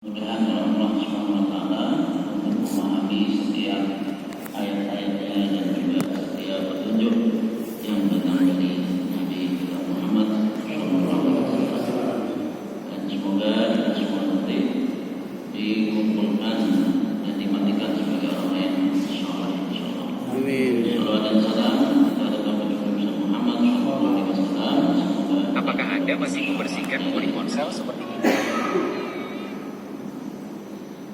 Mudah-mudahan Allah Subhanahu wa taala untuk memahami setiap ayat-ayatnya dan juga setiap petunjuk yang datang dari Nabi kita Muhammad sallallahu alaihi wasallam. Dan semoga kita semua nanti dikumpulkan dan dimatikan sebagai orang yang saleh insyaallah. Amin. Salawat dan salam kepada Nabi Muhammad sallallahu alaihi wasallam. Apakah Anda masih membersihkan memori ponsel seperti ini?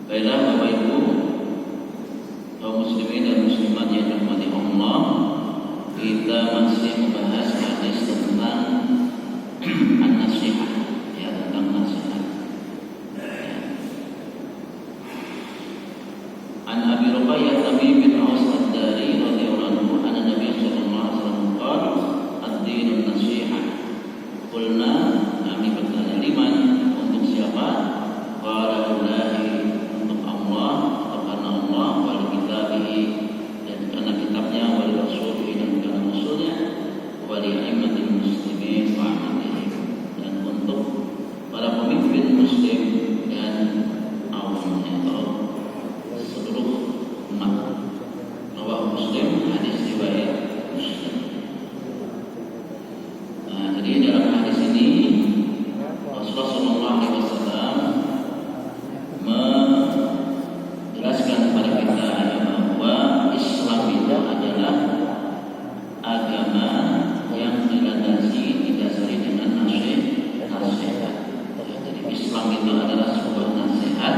Baiklah Bapak Ibu kaum muslimin dan muslimat yang dirahmati Allah, kita masih membahas hadis tentang an-nasihat, ya, tentang nasihat. An Abi Ruqayyah Tamim bin Aus ad-Dari radhiyallahu anhu anna Nabi sallallahu alaihi wasallam qala ad-dinu an-nasihah. Qulna, kami bertanya, liman, untuk siapa? Qala lillahi, karena Allah, wal kitabihi, dan karena kitabnya, wal rasulihi, dan karena rasulnya, wal a'immatil muslimin wa amatihim, dan untuk para pemimpin muslim dan awamnya atau seluruh umat. Rawah Muslim, hadis riwayat Muslim. Nah, jadi dalam hadis ini Rasulullah sallallahu alaihi wasallam menjelaskan kepada kita bahwa Islam itu adalah agama yang didasari dengan nasihat. Jadi Islam itu adalah sebuah nasihat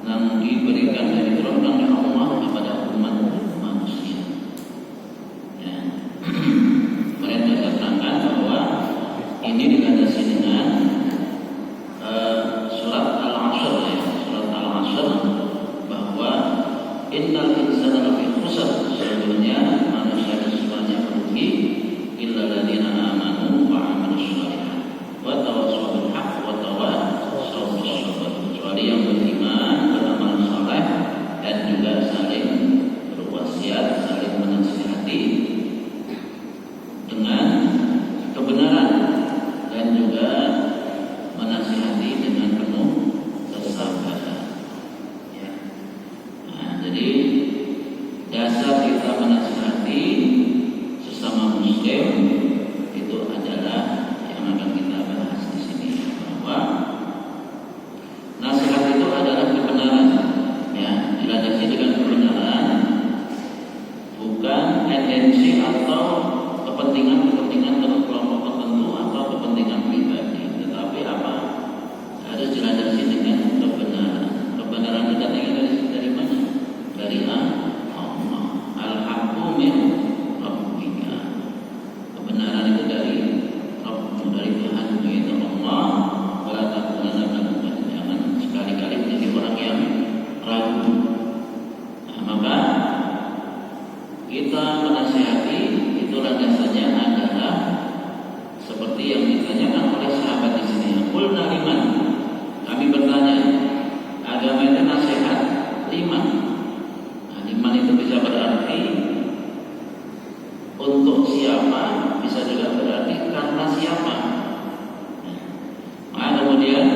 yang diberikan dan diturunkan oleh Allah kepada umat manusia. Ya. Mereka terangkan bahwa ini dilandasi dengan surat Al-Asr, surat Al-Asr, bahwa innal insana lafi khusr, sesungguhnya manusia semuanya merugi, illa alladziina aamanu wa 'amilus shalihat wa tawassaw bil haqq wa tawassaw bis sabr, kecuali yang beriman, beramal saleh, dan juga saling berwasiat, saling menasihati dengan kebenaran, dan juga menasihati dengan penuh kesabaran. Ya. Nah, jadi dasar kita menasihati sesama muslim itu adalah yang akan kita bahas di sini, bahwa nasihat itu adalah kebenaran, ya, dilandasi dengan kebenaran, bukan tendensi atau kepentingan kelompok tertentu atau kepentingan pribadi, tetapi apa? Harus dilandasi dengan kebenaran. Kebenaran itu datangnya dari mana? Dari Allah. Al-haqqu min rabbika. Kebenaran itu dari Rabbmu, dari Tuhanmu, yaitu Allah. Wala takunanna minal mumtarin. Jangan sekali-kali menjadi orang yang ragu. Nah, maka kita menasihati itu landasannya adalah seperti yang ditanyakan oleh sahabat di sini. Qulna liman, kami bertanya, agama itu nasihat liman. Nah, liman itu bisa berarti untuk siapa, bisa juga berarti karena siapa. Nah, kemudian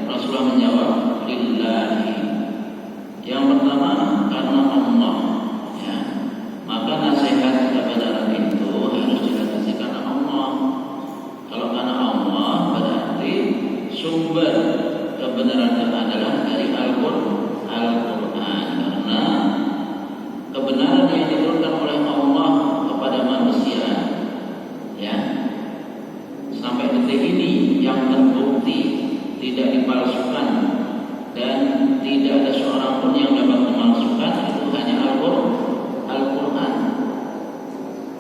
Rasulullah menjawab lillahi. Yang pertama karena Allah, ya. Maka nasihat kebenaran itu harus dilandasi karena Allah. Kalau karena Allah berarti sumber kebenaran itu adalah dari Al-Quran, karena kebenaran yang diturunkan oleh Allah kepada manusia, ya, sampai detik ini yang terbukti tidak dipalsukan dan tidak ada seorang pun yang dapat memalsukan, itu hanya Al-Quran,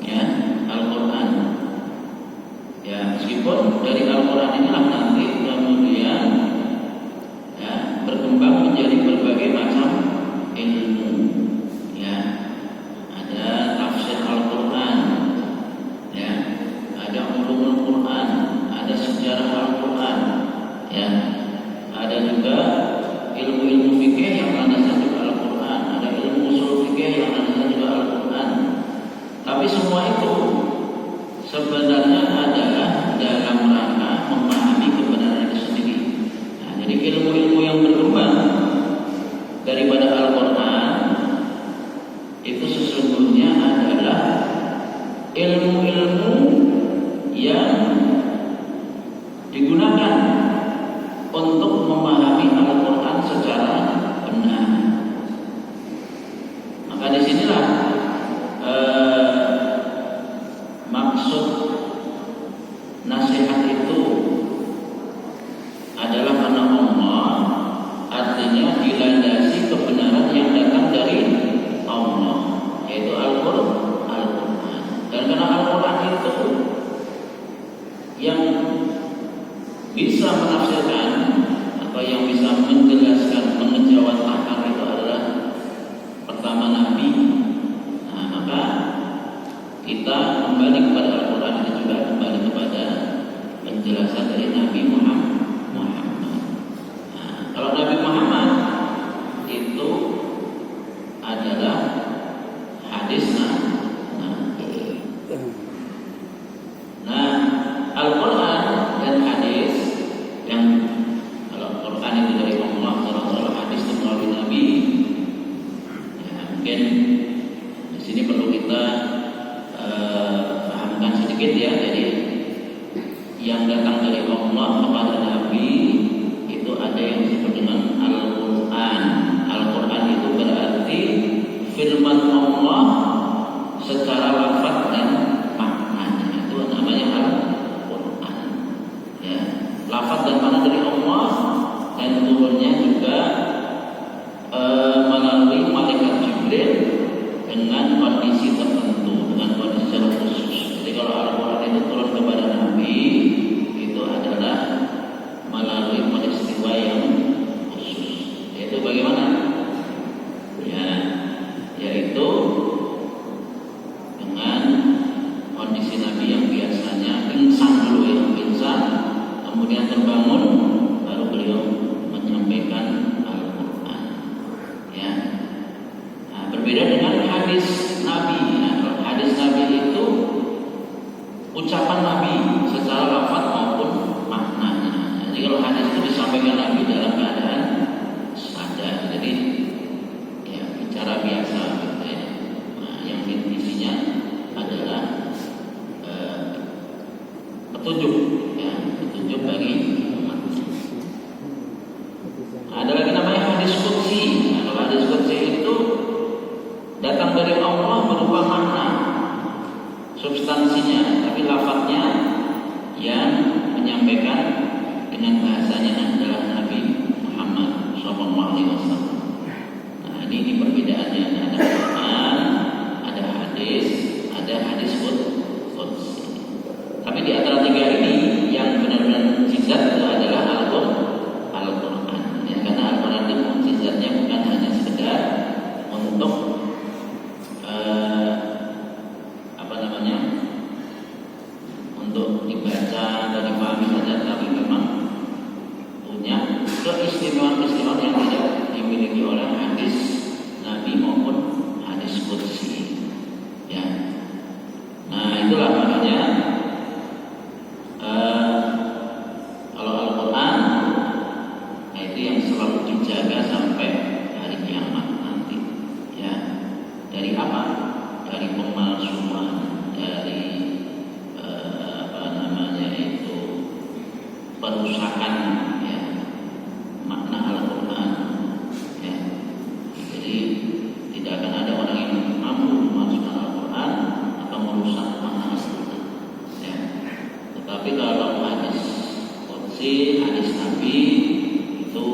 ya, Al-Quran. Ya, meskipun dari Al-Quran inilah nanti kemudian, ya, berkembang menjadi berbagai macam ilmu, ya. Ada tafsir Al-Quran, ya, ada ulumul Quran, ada sejarah Al-Quran, ya, ada juga ilmu-ilmu fikih yang landasan juga Al-Quran, ada ilmu usul fikih yang landasan juga Al-Quran. Tapi semua itu sebenarnya adalah dalam rangka memahami kebenaran itu sendiri. Nah, jadi ilmu-ilmu yang yang berkembang daripada Al-Quran itu sesungguhnya adalah ilmu-ilmu yang digunakan untuk memahami Al-Quran secara benar. Maka disinilah maksud nasihat itu adalah karena Allah, artinya dilandasi kebenaran yang datang dari Allah, yaitu Al-Quran. Dan karena Al-Quran itu yang bisa menafsirkan atau yang bisa menjelaskan, mengejawantahkan itu adalah pertama Nabi. Nah, maka kita kembali kepada Al-Quran dan juga kembali kepada penjelasan dari Nabi Muhammad. Nah, kalau Nabi Muhammad itu adalah hadis Nabi. Nah, Al-Quran dan hadis yang kalau Quran itu dari Allah, kalau hadis itu melalui Nabi. Ya, mungkin di sini perlu kita pahamkan sedikit ya. Jadi yang datang dari Allah kepada Nabi itu ada yang disebut dengan Al-Quran. Al-Quran itu berarti firman Allah secara lafaz dan maknanya, itu namanya Al-Quran. Ya, lafaz dan makna dari Allah, dan turunnya juga melalui malaikat Jibril dengan kondisi tertentu, dengan kondisi secara khusus. Jadi kalau Al-Quran itu turun kepada Nabi itu adalah melalui peristiwa yang khusus. Yaitu bagaimana? Ya, yaitu dengan kondisi Nabi yang biasanya pingsan dulu ya, pingsan, kemudian terbangun, baru beliau menyampaikan Al-Quran. Ya. Nah, berbeda dengan hadis Nabi. Nah, hadis Nabi itu ucapan Nabi secara lafaz maupun maknanya. Jadi kalau hadis itu disampaikan Nabi dalam keadaan sadar, jadi ya bicara biasa gitu ya. Nah, yang intinya adalah petunjuk, ya, petunjuk bagi umat. Nah, ada lagi namanya hadis qudsi. Nah, kalau hadis qudsi itu datang dari Allah berupa makna, substansinya, tapi lafaznya yang menyampaikan dengan bahasanya adalah Nabi Muhammad SAW. Nah, ini perbedaannya. Ada Quran, ada hadis qudsi. Tapi di antara tiga ini yang benar-benar mukjizat itu adalah Al-Quran. Ya, karena Al-Quran itu mukjizatnya bukan hanya sekedar untuk untuk dibaca dan dipahami saja, tapi memang punya keistimewaan-keistimewaan yang tidak dimiliki oleh hadis Nabi maupun hadis qudsi. Ya. Nah, itulah makanya kalau Al-Quran, nah itu yang selalu dijaga sampai hari kiamat nanti. Ya. Dari apa? Dari pemalsuan, dari perusakan ya makna Al-Quran ya. Jadi tidak akan ada orang yang mampu memasukkan Al-Quran atau merusak makna Al-Quran ya. Tetapi kalau hadis qudsi, hadis Nabi itu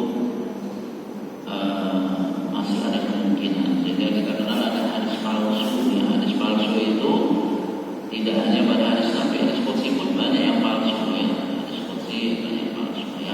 masih ada kemungkinan. Jadi kita kenal ada hadis palsu ya. Hadis palsu itu tidak hanya pada hadis Nabi, hadis qudsi pun banyak yang palsu ya. Banyak palsu ya,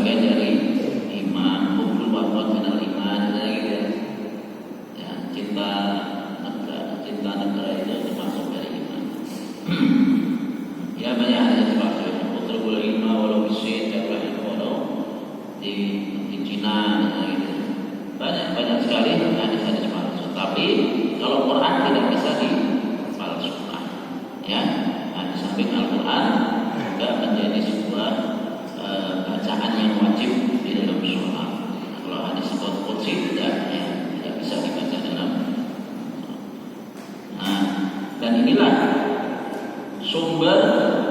bagian dari iman, hubbul wathan minal iman, gitu ya. Ya, cinta negara itu termasuk dari iman. Ya banyak hadis seperti itu. Utrubul ilma walau bisyid walau di Cina, gitu. Banyak sekali hadis-hadis palsu. Tapi kalau Quran tidak bisa dipalsukan, ya. Di samping Al-Quran juga menjadi sebuah bacaan yang wajib di dalam sholat. Kalau hadis qudsi tidak bisa dibaca dalam. Nah, dan inilah sumber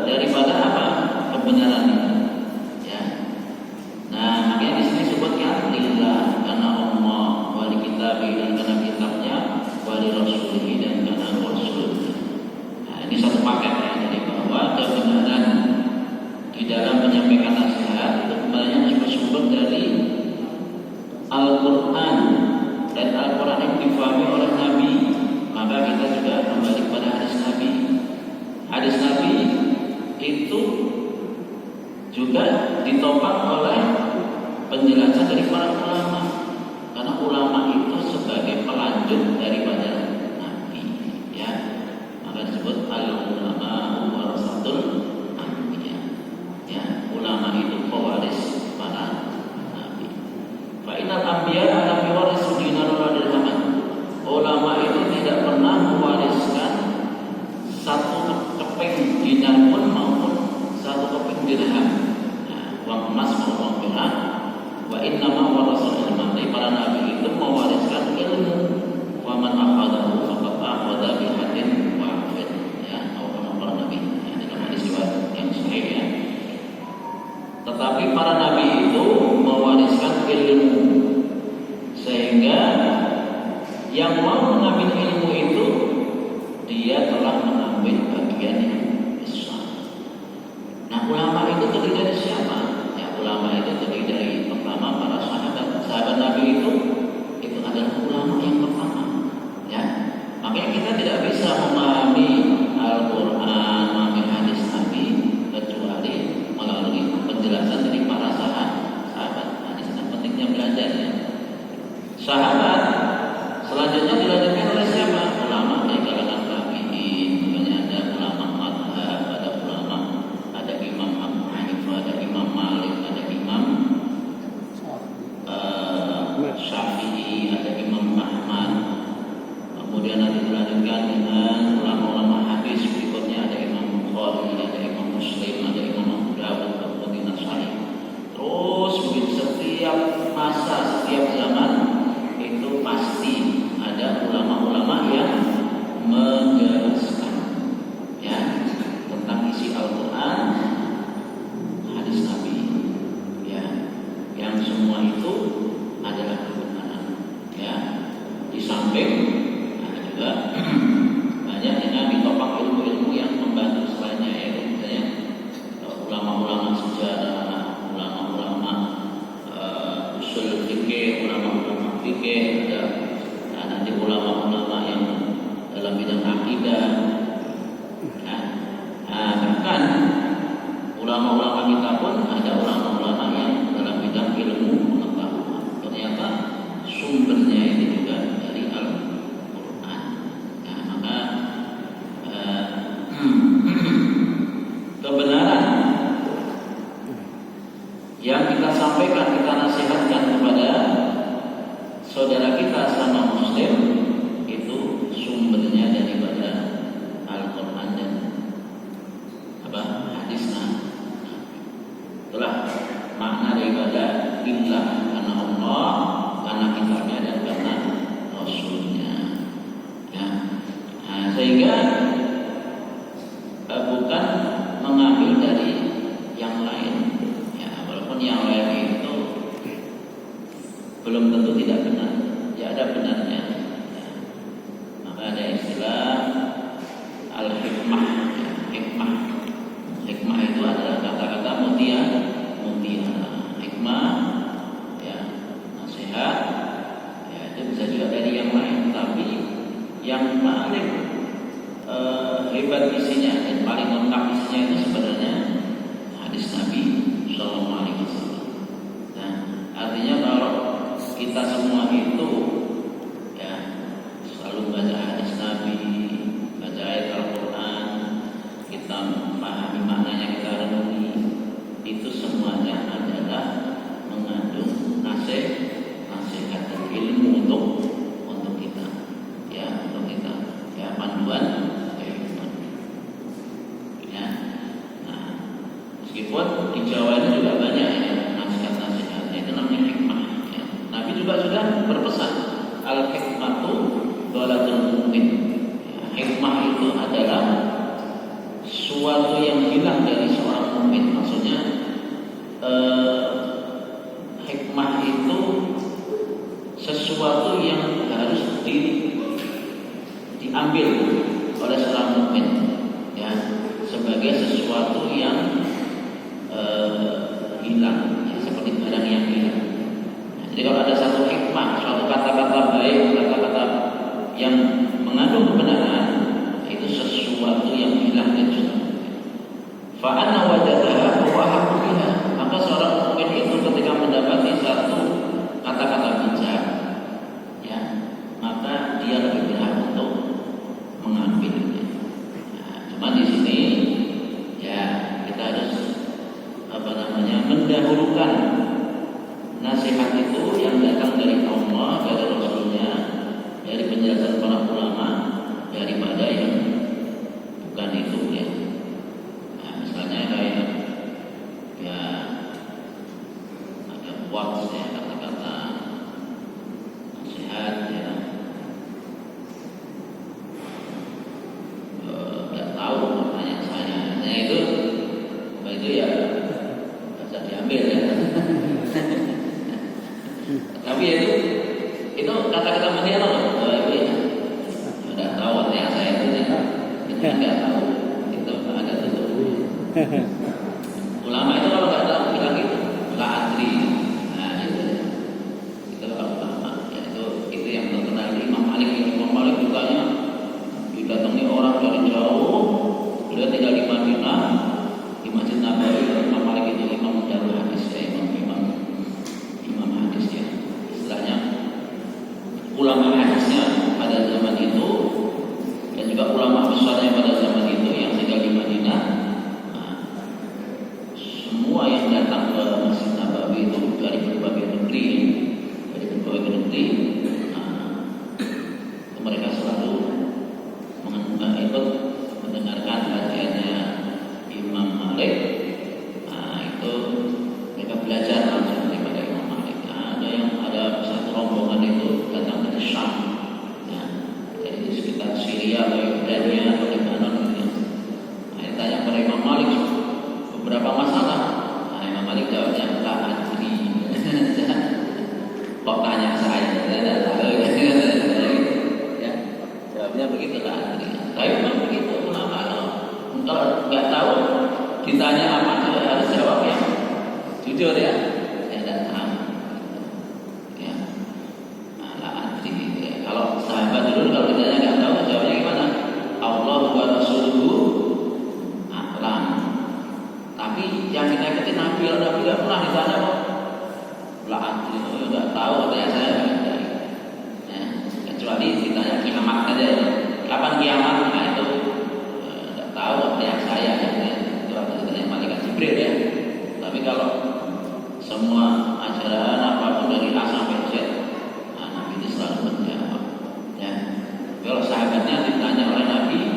daripada apa? Kebenaran itu. Ya. Nah, makanya di sini sebutkan lillah, karena Allah, wali kitabi, dan karena kitabnya, wali rasulih, dan karena rasul. Nah, ini satu paket ya. Jadi bahwa kebenaran di dalam menyampaikan nasihat itu kebenarannya bersumber dari Al-Quran, dan Al-Quran yang difahami oleh Nabi. Maka kita juga kembali kepada hadis Nabi. Hadis Nabi itu juga ditopang oleh penjelasan dari para ulama, karena ulama itu sebagai pelanjut daripada Nabi, ya. Maka disebut al-ulama warasatul anbiya, ya. Ulama itu pewaris para nabi. Fa innal anbiya lam yuwarisu dinaran wa dirhaman. Ulama itu tidak pernah mewariskan satu keping dinar pun maupun satu keping dirham, uang emas maupun uang perak. Wa innama warasul ilma. Para nabi itu mewariskan ilmu. Wa man akhadahu faqad akhadha bi hadin wahid, ya. Atau para nabi, ya, dalam hadis riwayat yang sahih, ya. Tetapi para nabi itu mewariskan ilmu, sehingga yang mau mengambil ilmu itu dia telah mengambil bagian yang besar. Nah, ulama itu terdiri dari siapa? Ya, ulama itu terdiri dari pertama para sahabat Nabi itu adalah ulama yang pertama, ya. Makanya kita tidak bisa memahami Al-Quran, memahami hadis Nabi kecuali melalui penjelasan dari para sahabat. Nah, di sana pentingnya belajar, ya. Sahabat selanjutnya dilanjutkan oleh siapa? Ulama dari kalangan tabi'in. Makanya ada ulama madhab, ada ulama, ada Imam Abu Hanifah, ada Imam Malik, ada Imam Syafi'i, ada Imam Ahmad. Kemudian nanti dilanjutkan dengan ulama-ulama hadis berikutnya, ada Imam Bukhari, ada Imam Muslim, ada Imam Abu Dawud, kemudian Nasai. Terus begitu setiap masa, setiap zaman itu pasti ada ulama-ulama yang menjelaskan, ya, tentang isi Al-Quran, hadis Nabi, ya, yang semua itu adalah kebenaran, ya. Di samping ada juga banyak yang ditopang ilmu-ilmu yang membantu selainnya, yaitu misalnya ulama-ulama sejarah, ulama-ulama usul fikih, ulama-ulama fikih, ada nanti ulama-ulama yang dalam bidang akidah, ya. Nah, bahkan ulama-ulama kita pun ada ulama-ulama yang dalam bidang ilmu pengetahuan. Ternyata sumbernya ini juga dari Al-Quran. Nah, maka kebenaran yang kita sampaikan, kita nasihatkan kepada saudara kita sama Muslim itu sumbernya daripada Al-Quran dan hadis Nabi. Itulah makna daripada billah, karena Allah, karena kitabnya, dan karena Rasulnya, ya. Nah, sehingga bukan mengambil dari yang lain, ya. Walaupun yang lain itu belum tentu tidak benar, ya, ada benarnya, ya. Maka ada istilah al-hikmah, ya. Hikmah itu adalah kata-kata mutiara. Hikmah, ya, nasihat, ya, itu bisa juga dari yang lain, tapi yang paling hebat isinya dan paling lengkap isinya itu sebenarnya hadis Nabi Sallallahu Alaihi Wasallam. kita semua itu ya selalu baca hadis Nabi, baca ayat Al-Quran, kita memahami maknanya, kita renungi, itu semuanya adalah mengandung nasihat dan ilmu untuk kita, ya untuk kita, ya panduan kehidupan. Ya, nah meskipun di Jawa ini juga banyak ya nasihat-nasihatnya, itu namanya hikmah. Ya. Nabi juga sudah berpesan al-hikmatu dhalatul mu'min. Ya, hikmah itu adalah suatu yang hilang dari seorang mukmin. Maksudnya hikmah itu sesuatu yang harus diambil oleh seorang mukmin, ya, sebagai sesuatu yang hilang, ya, seperti barang yang hilang. Nah, jadi kalau ada satu hikmah, suatu kata-kata baik, kata-kata yang mengandung kebenaran, itu sesuatu yang hilang dari seorang mukmin. Fa'anna wajadaha wa haqqu biha. Maka seorang mukmin itu ketika mendapati satu kata-kata bijak, ya, maka dia lebih berhak untuk mengambilnya. Nah, cuma di sini ya kita harus mendahulukan nasihat itu yang datang dari Allah, dari Rasulnya, dari penjelasan para ulama, daripada yang bukan itu, ya. Nah, misalnya kayak ya ada quotes, ya, kata-kata nasihat, ya, nggak tahu maknanya saya. Nah itu ya bisa diambil, ya. Tapi itu kata-kata mutiara loh. Itu ya nggak tahu artinya saya itu nggak tahu, itu ada tutup. Ulama itu kalau nggak tahu bilang gitu, nggak adri. Nah itu kalau ulama, ya, itu yang terkenal Imam Malik. Imam Malik juga ya didatangi orang dari jauh. Beliau tinggal di Madinah, di Masjid Nabawi. Imam Malik itu imam darul hadis, ya, imam hadis, ya, istilahnya ulama hadisnya pada zaman itu, dan juga ulama besarnya pada zaman itu yang tinggal di Madinah. Nah, semua yang datang ke Masjid Nabawi itu dari berbagai negeri, nah, itu mereka selalu ikut mendengarkan kajiannya Imam Malik. Nah, itu mereka belajar langsung daripada Imam Malik. Nah, ada satu rombongan itu datang dari Syam, ya, dari sekitar Syria atau Yordania atau Lebanon, ya. Nah, ditanya kepada Imam Malik beberapa masalah. Nah, Imam Malik jawabnya la adri. Kok tanya saya tidak tahu, ya, jawabnya begitu, la adri. Tapi memang begitu ulama, kalau nggak tahu ditanya apa harus jawab yang jujur, ya. Saya tidak tahu, ya. Nah, la adri, ya. Kalau sahabat dulu kalau ditanya nggak tahu jawabnya gimana? Allah wa Rasuluhu a'lam. Tapi yang kita ikuti Nabi nggak pernah ditanya kok la adri, nggak tahu, katanya saya nggak ada, ya. Kecuali ditanya kiamat saja, ya. Kapan kiamat? Nah itu nggak tahu, katanya saya, ya. Itu katanya malaikat Jibril, ya. Tapi kalau semua ajaran apapun dari A sampai Z, nah, Nabi itu selalu menjawab, ya. Kalau sahabatnya ditanya oleh Nabi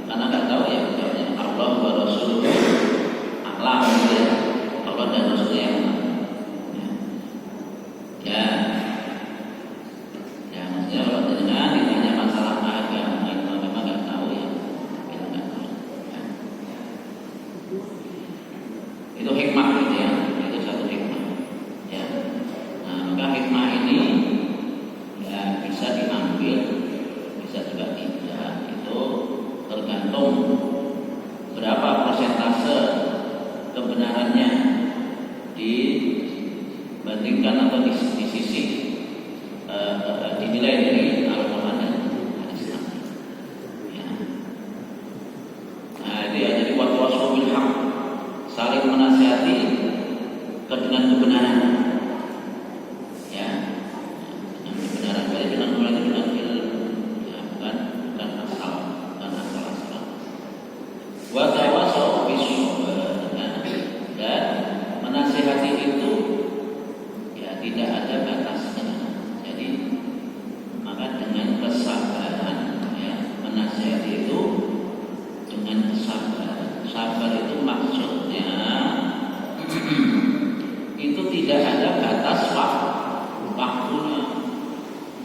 karena nggak tahu, ya jawabnya Allah wa Rasuluhu a'lam, ya. Allah dan Rasulnya yang tahu, ya. Ya, maksudnya kalau ditanya masalah agama itu memang nggak tahu, ya. Kita nggak tahu, ya. Itu hikmah, gitu, ya. Itu satu hikmah, ya. Nah, maka hikmah ini ya bisa diambil, bisa juga tidak. Itu tergantung berapa persentase kebenarannya dibandingkan atau di sisi dinilai dari Al-Quran dan hadis Nabi, ya. Nah, dia jadi watwasaw bil haq, saling menasihati dengan kebenaran, ya. menasihati itu ya tidak ada batasnya. Jadi maka dengan kesabaran ya, menasihati itu dengan kesabaran. Sabar itu maksudnya itu tidak ada batas waktunya.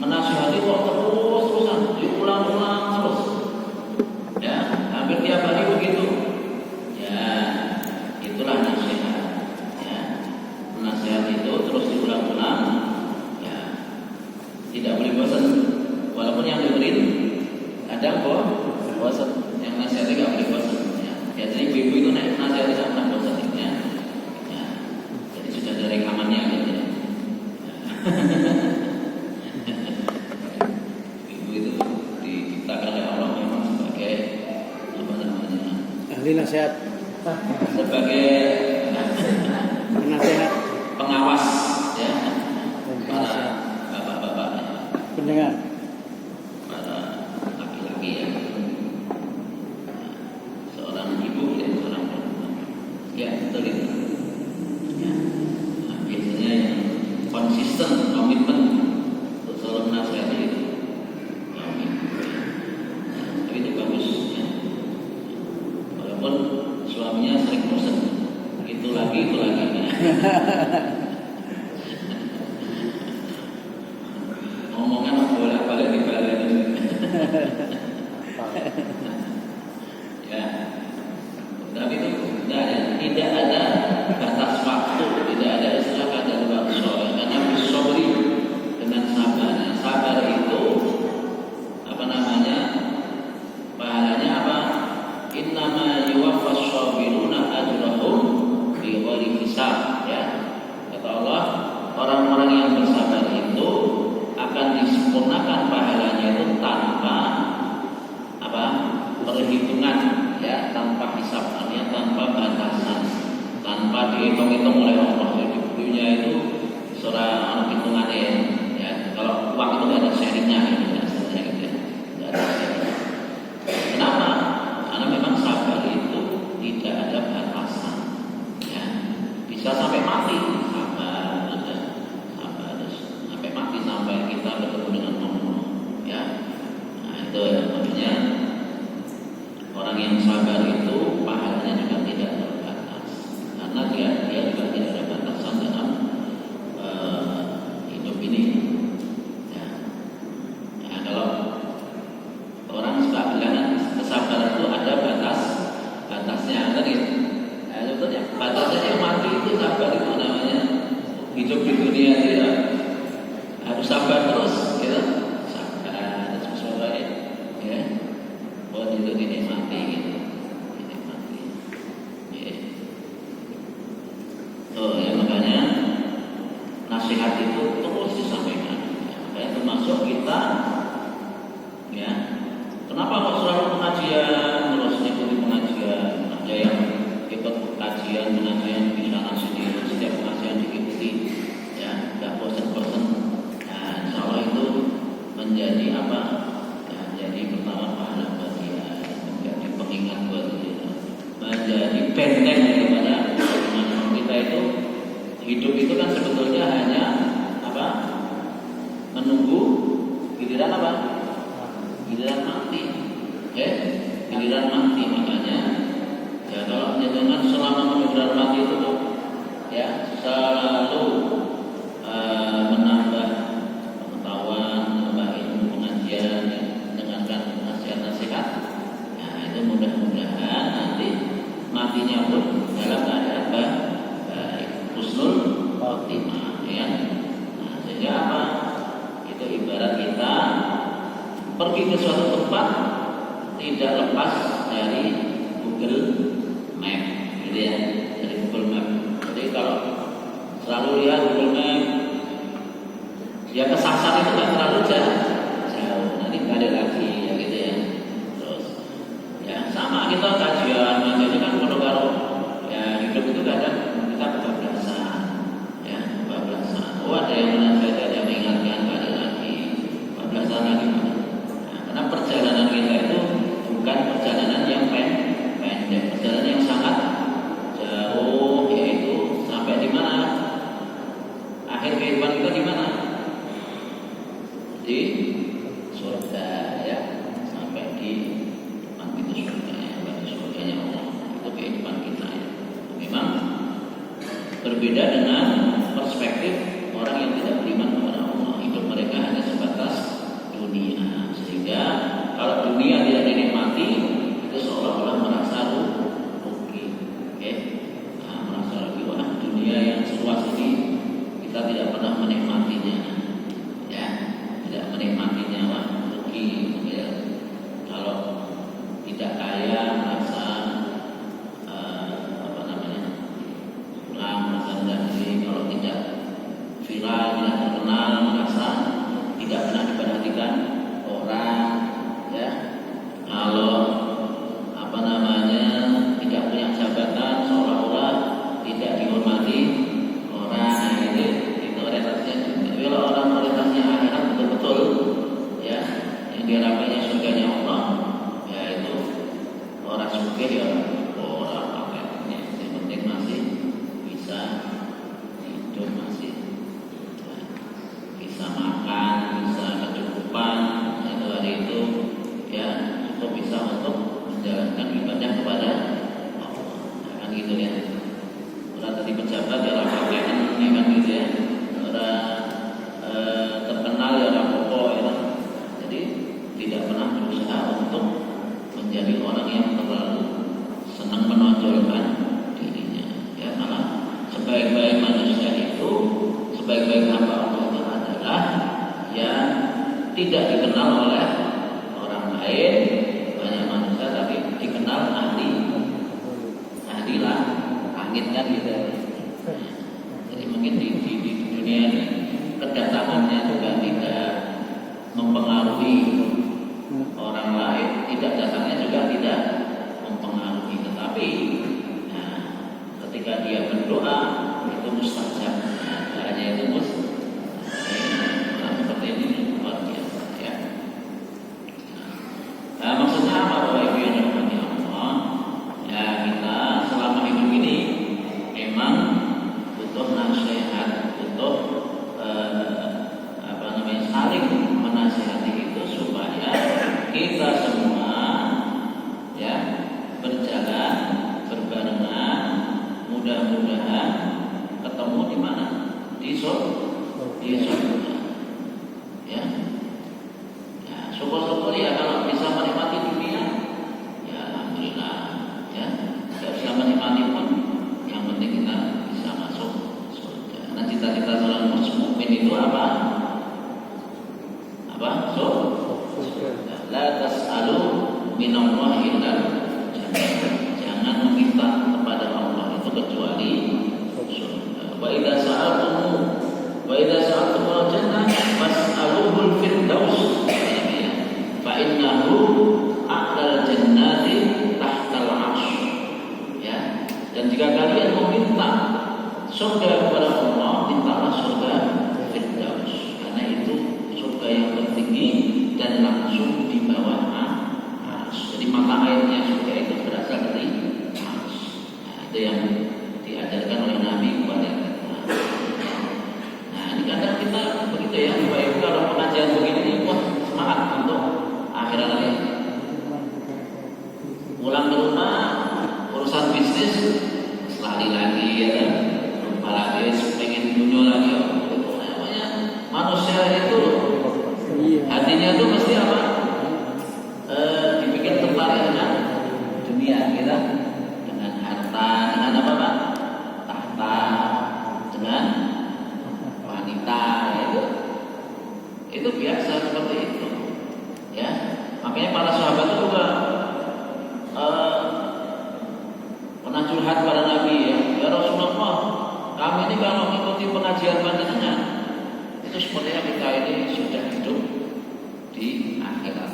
Menasihati kok terus-terusan diulang-ulang terus. Ya, hampir tiap hari begitu. Ya, itulah nasihat. Ya, nasihat itu terus diulang-ulang. Ya, tidak boleh bosan. Walaupun yang dengerin ada kok bosan. Yang nasihatnya nggak boleh bosan. Ya, jadi ibu-ibu itu nasihatnya nggak pernah bosan. Ya, ya, jadi sudah ada rekamannya gitu. Ya. Ibu itu diciptakan oleh Allah memang sebagai apa namanya? Ahli nasihat. Sebagai Penasehat. pengawas ya para Penasehat. bapak-bapak, Pendengar. para laki-laki ya, seorang ibu dan seorang perempuan. Ya betul itu. Ya, nah, biasanya yang konsisten komitmen untuk selalu menasihati itu. Ya, tapi itu bagus ya. Walaupun suaminya sering bosan, itu lagi. Ngomongan bolak-balik dibalik. Ya, tapi itu tidak ada batas waktu, tidak ada istilah kata waktu. Karena bisobri dengan sabar. Sabar itu apa namanya? Pahalanya apa? Innama yuwaffas sabiruna ajrahum bighairi hisab. Ya, kata Allah, orang-orang yang bersabar itu akan disempurnakan pahalanya itu tanpa apa? Perhitungan, ya, tanpa hisab, artinya tanpa batasan, tanpa dihitung-hitung oleh Allah. Jadi dunia itu seorang hitungannya ya. Kalau uang itu tidak ada sharingnya gitu ya, sebenarnya gitu ya. Tidak ada sharing. Kenapa? Karena memang sabar itu tidak ada batasan, ya. Bisa sampai mati sabar, ya. Sabar terus sampai mati, sampai kita bertemu dengan Allah, ya. Nah itu ya, makanya orang yang sabar itu pahalanya juga tidak terbatas, karena dia juga tidak ada batasan dalam hidup ini. Ya. Ya, kalau orang suka bilang kesabaran itu ada batasnya, kan gitu. Nah, sebetulnya batasnya yang mati itu sabar itu namanya. Hidup di dunia itu ya harus sabar terus, gitu. Sabar terus sesuai, ya. Oh itu dinikmati, gitu. Dinikmati. Ya. Oh ya, makanya nasihat itu terus disampaikan. Ya, makanya termasuk kita, ya. Kenapa kok selalu pengajian terus ikuti pengajian? Ada yang ikut pengajian di sana sini, setiap pengajian diikuti, ya, nggak bosan-bosan. Nah, insya Allah itu menjadi apa? Ya, menjadi pertama pahala buat dia, menjadi pengingat buat dia, menjadi benteng daripada teman-teman kita itu. Hidup itu kan sebetulnya hanya apa? Menunggu giliran apa? Giliran mati, ya, giliran mati. Makanya ya kalau jangan selama giliran mati itu tuh, ya, selalu menambah pengetahuan, menambah ilmu pengajian, ya, dengarkan nasihat-nasihat. Ya itu mudah-mudahan nanti matinya pun dalam keadaan baik, husnul khotimah, ya. Nah, sehingga apa? Itu ibarat kita pergi ke suatu tempat tidak lepas dari Google Map, gitu ya, dari Google Map. Jadi kalau selalu lihat Google Map, ya kesasar itu nggak terlalu jauh, nanti balik lagi, ya gitu ya. Terus, ya sama kita kajian kan kalau ya hidup itu kadang kita kebablasan, ya kebablasan. Oh ada yang menasihati, ada yang mengingatkan, balik lagi, kebablasan lagi. Karena perjalanan kita itu bukan perjalanan yang pendek, perjalanan yang sangat jauh, yaitu sampai di mana? akhir kehidupan kita di mana? Di surga ya, sampai di depan pintu surga ya, bagi surganya Allah. Itu kehidupan kita ya. Memang berbeda dengan perspektif orang yang tidak beriman kepada Allah. Hidup mereka hanya sebatas dunia, sehingga kalau dunia tidak dinikmati itu seolah-olah merasa rugi. Oke, nah, merasa rugi. Wah, dunia yang seluas ini kita tidak pernah menikmatinya, ya, tidak menikmatinya, wah rugi. Ya. Kalau tidak kaya merasa pulang merasa rendah diri. Kalau tidak viral, tidak terkenal, merasa tidak pernah diperhatikan orang, ya. Kalau tidak punya jabatan, seolah-olah tidak dihormati orang. Itu orientasinya. Tapi kalau orang orientasinya akhirat betul-betul, ya, yang diharapkannya surganya Allah, ya itu orang sugih ya orang pakainya. Yang penting masih bisa hidup, masih bisa makan, bisa kecukupan, itu hari itu ya cukup bisa untuk menjalankan ibadah kepada Allah. Kan gitu ya. Orang tadi pejabat ya orang pakaian, ya kan gitu ya. Orang terkenal ya orang pokok ya. Jadi tidak pernah berusaha untuk menjadi orang yang terlalu senang menonjolkan dirinya. Ya, malah sebaik-baik manusia itu, sebaik-baik hamba Allah itu adalah yang tidak dikenal oleh orang lain, banyak manusia, tapi dikenal ahli lah, langit kan gitu. Jadi mungkin di dunia ini kedatangannya juga tidak mempengaruhi orang lain, tidak datangnya juga tidak mempengaruhi, tetapi nah, ketika dia berdoa itu mustajab, caranya itu seperti ini luar biasa ya. Nah, maksudnya apa Bapak Ibu yang dirahmati Allah? Ya, kita selama hidup ini memang butuh nasihat, butuh saling menasihati itu supaya kita semua ya berjalan berbarengan, mudah-mudahan ketemu di mana? Di surga. Ya. Ya, syukur-syukur ya kalau bisa menikmati dunia, ya alhamdulillah. Ya, tidak bisa menikmati pun, yang penting kita bisa masuk surga. Nah, cita-cita seorang mukmin itu apa? Surga. La tas'alu minallahi illa jannah. Jangan meminta kepada Allah itu kecuali surga. Wa idza sa'altum jannah fas'aluhul firdaus. Fa innahu a'lal jannati tahtal 'arsy. Ya. Dan jika kalian meminta surga kepada Allah, mintalah surga firdaus. Karena itu surga yang tertinggi dan langsung di bawah arsy. Jadi mata airnya surga itu berasal dari arsy. Nah, itu yang diajarkan oleh Nabi kepada kita. Nah, ini kadang kita begitu ya, Bapak kalau pengajian begini, wah semangat untuk akhirat nanti. Pulang ke rumah, urusan bisnis lagi ya kan, lupa lagi, pengen dunia lagi. Namanya manusia itu hatinya itu mesti apa? Dibikin tertarik dengan dunia kita, dengan harta, dengan apa Pak? Tahta, dengan wanita, itu biasa seperti itu. Ya, makanya para sahabat itu juga pernah curhat pada Nabi ya Rasulullah, kami ini kalau mengikuti pengajian panjenengan itu sepertinya kita ini sudah hidup di akhirat,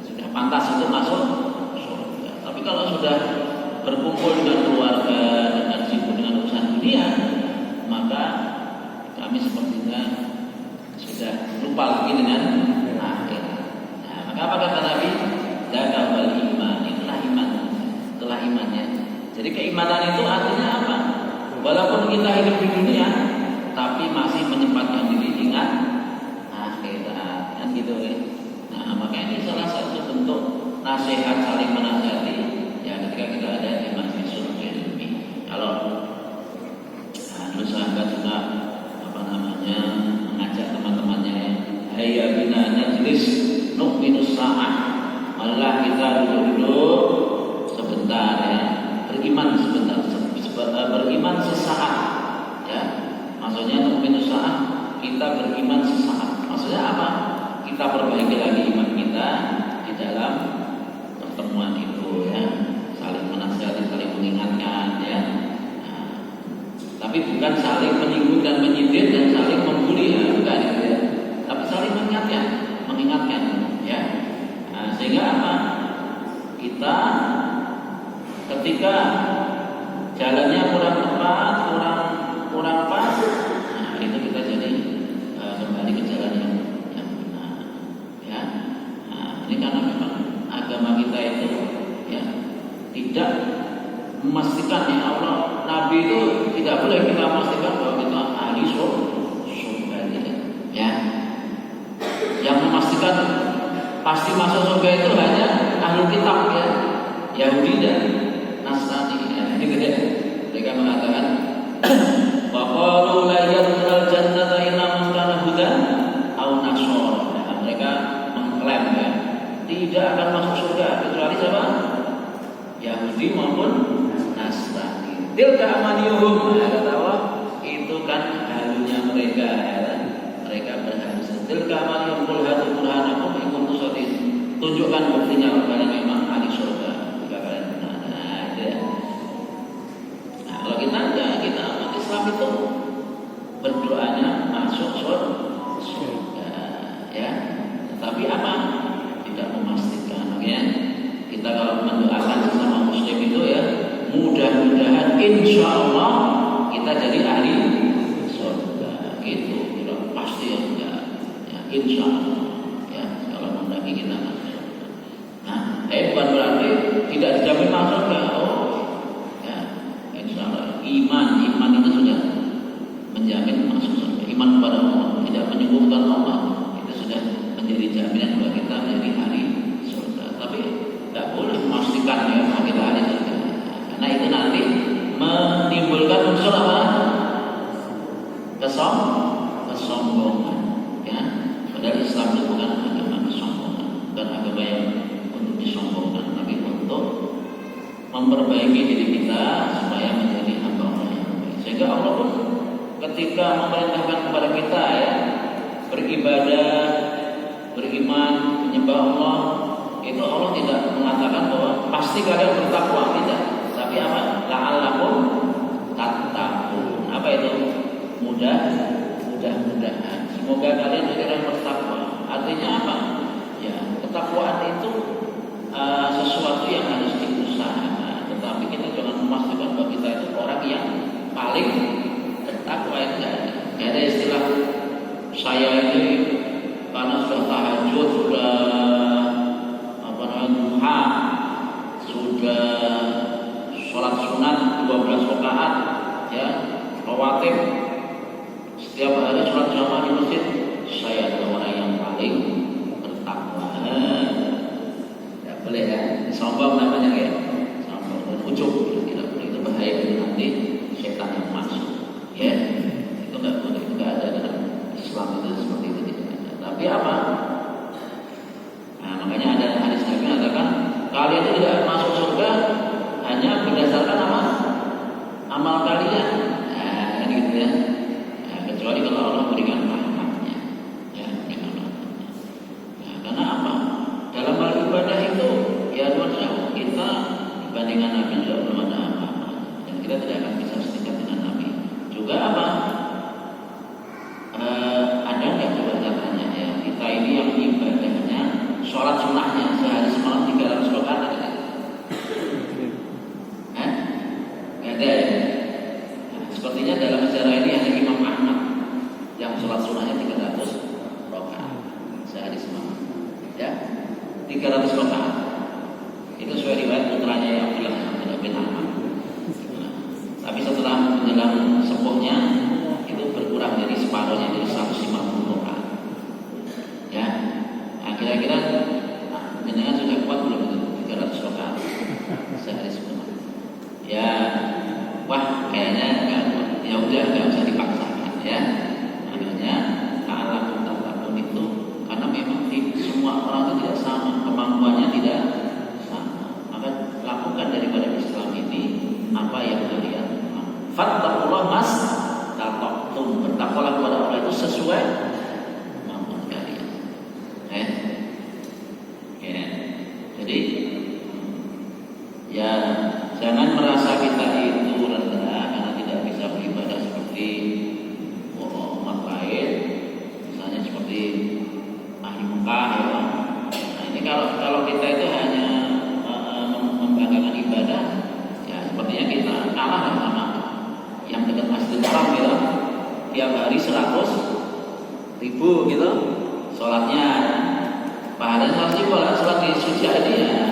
sudah pantas untuk masuk surga. Tapi kalau sudah berkumpul dengan keluarga, dengan sibuk dengan urusan dunia, maka kami sepertinya sudah lupa lagi dengan akhirat. Nah, maka apa kata Nabi? Dakabal iman, itulah iman, itulah imannya. Jadi keimanan itu artinya apa? Walaupun kita hidup di dunia, tapi masih menyempatkan diri ingat akhirat, kan gitu ya. Nah, maka ini salah satu bentuk nasihat, saling menasihati ya ketika kita ada di majlis ilmi. Kalau dulu sahabat juga mengajak teman-temannya, hayya bina najlis nu'minus sa'ah, malah kita duduk-duduk sebentar ya, beriman sebentar, beriman sesaat ya. Maksudnya nu'minus sa'ah, kita beriman sesaat. Maksudnya apa? Kita perbaiki lagi iman kita di dalam pertemuan itu ya, saling menasihati, saling mengingatkan ya. Tapi bukan saling menyinggung dan menyindir dan saling membuli ya, bukan ya. Tapi saling mengingatkan ya. Nah, sehingga apa? Kita ketika jalannya kurang tepat, kurang pas, nah itu kita jadi kembali ke jalan yang benar ya. Nah, ini karena memang agama kita itu ya tidak memastikan ya Allah, Nabi itu tidak boleh kita memastikan bahwa kita ahli surga ya. Yang memastikan pasti masuk surga itu hanya ahli kitab ya, Yahudi dan Nasrani ya. Gitu ya. Mereka mengatakan wa qalu la yadkhulul jannata illa man kana hudan aw nasara. Nah, mereka mengklaim ya, tidak akan masuk surga kecuali siapa? Yahudi maupun Nasrani. Tilka amaniyuhum, kata Allah, itu kan halunya mereka ya. Mereka berhalu. Tilka amaniyuhum qul hatu burhanakum in kuntum shadiqin. Tunjukkan buktinya kalau kalian memang ahli surga, jika kalian benar. Nah, itu ya. Nah, kalau kita enggak, kita umat Islam itu berdoanya masuk surga ya. Tetapi apa? Tidak memastikan. Makanya kita kalau mendoakan sesama muslim itu ya, mudah-mudahan insya Allah kita jadi ahli surga gitu. Tidak pasti ya enggak ya, insya Allah ya, kalau mendaki kita masuk. Nah, bukan berarti tidak dijamin masuk surga. Oh ya, insya Allah iman itu sudah menjamin masuk surga. Iman kepada Allah, tidak menyembuhkan Allah, itu sudah menjadi jaminan bahwa kita menjadi ahli surga. Tapi tidak boleh memastikan ya bahwa kita ahli surga. Karena itu nanti menimbulkan unsur apa? Kesombongan ya. Padahal Islam itu bukan agama kesombongan, bukan agama yang untuk disombongkan, tapi untuk memperbaiki diri kita supaya menjadi hamba Allah yang baik. Sehingga Allah pun ketika memerintahkan kepada kita ya, beribadah, beriman, menyembah Allah, itu Allah tidak mengatakan bahwa pasti kalian bertakwa, tidak. Tapi apa? La'allakum tattaqun. Apa itu? Mudah-mudahan. Semoga kalian menjadi orang bertakwa. Artinya apa? Ya, ketakwaan itu sesuatu yang harus diusahakan. Tetapi kita jangan memastikan bahwa kita itu orang yang paling bertakwa. Tidak ada istilah saya ini karena sudah tahajud, sudah duha, sudah sholat sunat 12 rakaat ya, rawatib setiap hari, sholat jamaah di masjid, saya adalah orang yang paling bertakwa. Tidak boleh ya, sombong namanya ya, sombong dan ujub, tidak boleh, itu bahaya, nanti setan yang masuk ya. Itu nggak boleh, itu nggak ada dalam Islam, itu seperti itu tidak ada. Tapi apa? Nah, makanya ada hadis Nabi mengatakan kalian itu tidak masuk surga hanya berdasarkan apa? Amal kalian. Nah, gitu ya. Nah, kecuali kalau Allah berikan rahmatnya ya, berikan rahmatnya. Nah, karena apa? Dalam hal ibadah itu ya Tuhan, kita dibandingkan Nabi juga belum ada apa-apa, dan kita tidak akan bisa setingkat dengan Nabi. Juga apa? Ada nggak coba katanya ya, kita ini yang ibadahnya sholat sunnahnya sehari semalam 300 rakaat ada nggak? Nggak ada ya. Nah, sepertinya dalam sejarah ini hanya Imam Ahmad yang bertakwalah kepada Allah itu sesuai kemampuan kalian. Ya. Jadi ya jangan merasa kita itu rendah karena tidak bisa beribadah seperti umat lain, misalnya seperti ahli Mekah ya. Nah ini kalau kita itu hanya membanggakan ibadah, ya sepertinya kita kalah sama yang dekat Masjidil Haram gitu. Tiap hari 100.000 gitu sholatnya, pahalanya 100.000 lah sholat di Suja ini ya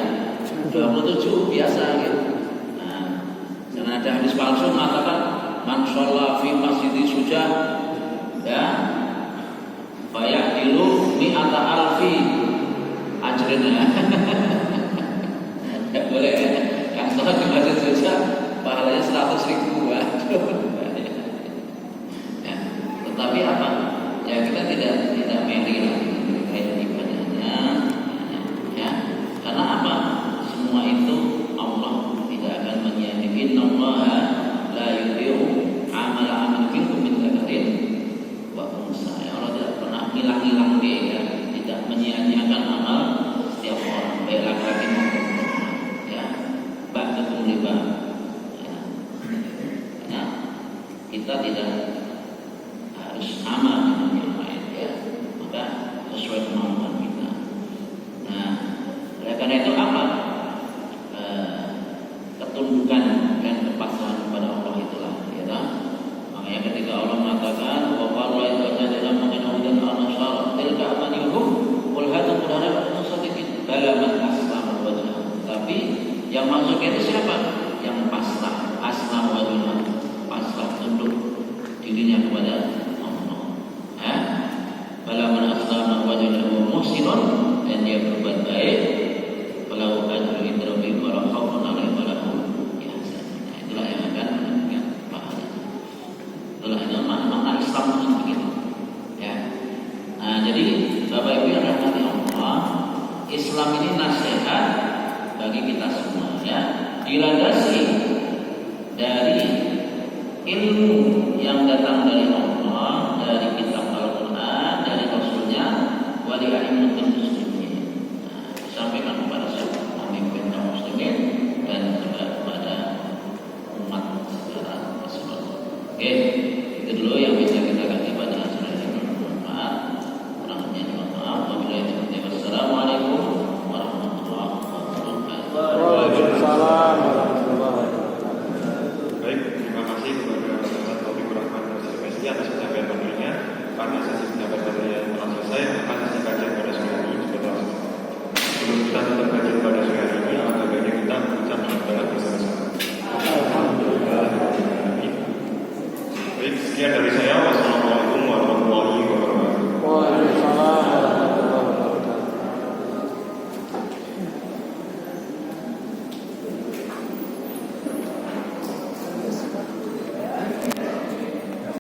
27 biasa gitu. Nah, jangan ada hadis palsu mengatakan man sholla fi masjidi Suja ya fayaqilu mi'ata alfi ajrina. Tidak boleh ya. Yang sholat di Masjid Suja pahalanya 100.000. Ya, tetapi apa? Ya kita tidak meri lah kayak ibadahnya. Ya, karena apa? Semua itu Allah tidak akan menyia-nyiakan. Innallaha la yudhi'u amala 'amalikum min dzakarin wa unsa. Ya Allah tidak pernah hilang-hilang dia ya. Tidak menyia-nyiakan amal setiap orang, baik laki-laki maupun perempuan. Ya, ba'dakum riba. Ya. Kita tidak harus sama dengan yang lain ya. Maka sesuai kemampuan kita. Nah, oleh karena itu apa? Ketundukan dan kepasrahan kepada Allah itulah ya. Makanya ketika Allah mengatakan wa qala innana ma'ana dan al-nasara tilka amanihum qul hadu qur'ana musaddiqin bala man aslama wajha. Tapi yang masuk itu siapa? Yang pasrah, aslama wajha, pasrah tunduk dirinya kepada Allah. Bala man aslama wajhahu muhsinun, dan dia berbuat baik, walau ajru indrabi wa khawfun 'alaihim wa lahum yahzan. Nah, itulah yang akan mendapatkan pahala. Itulah itu makna Islam itu begitu. Ya. Nah, jadi Bapak Ibu yang dirahmati Allah, Islam ini nasihat bagi kita semua ya. Dilandasi dari ilmu yang datang dari Allah, dari kitab Al-Quran, dari Rasulnya, wali a'immatul muslimin. Nah, disampaikan kepada semua pemimpin kaum muslimin dan juga kepada umat secara keseluruhan. Oke, itu dulu yang bisa kita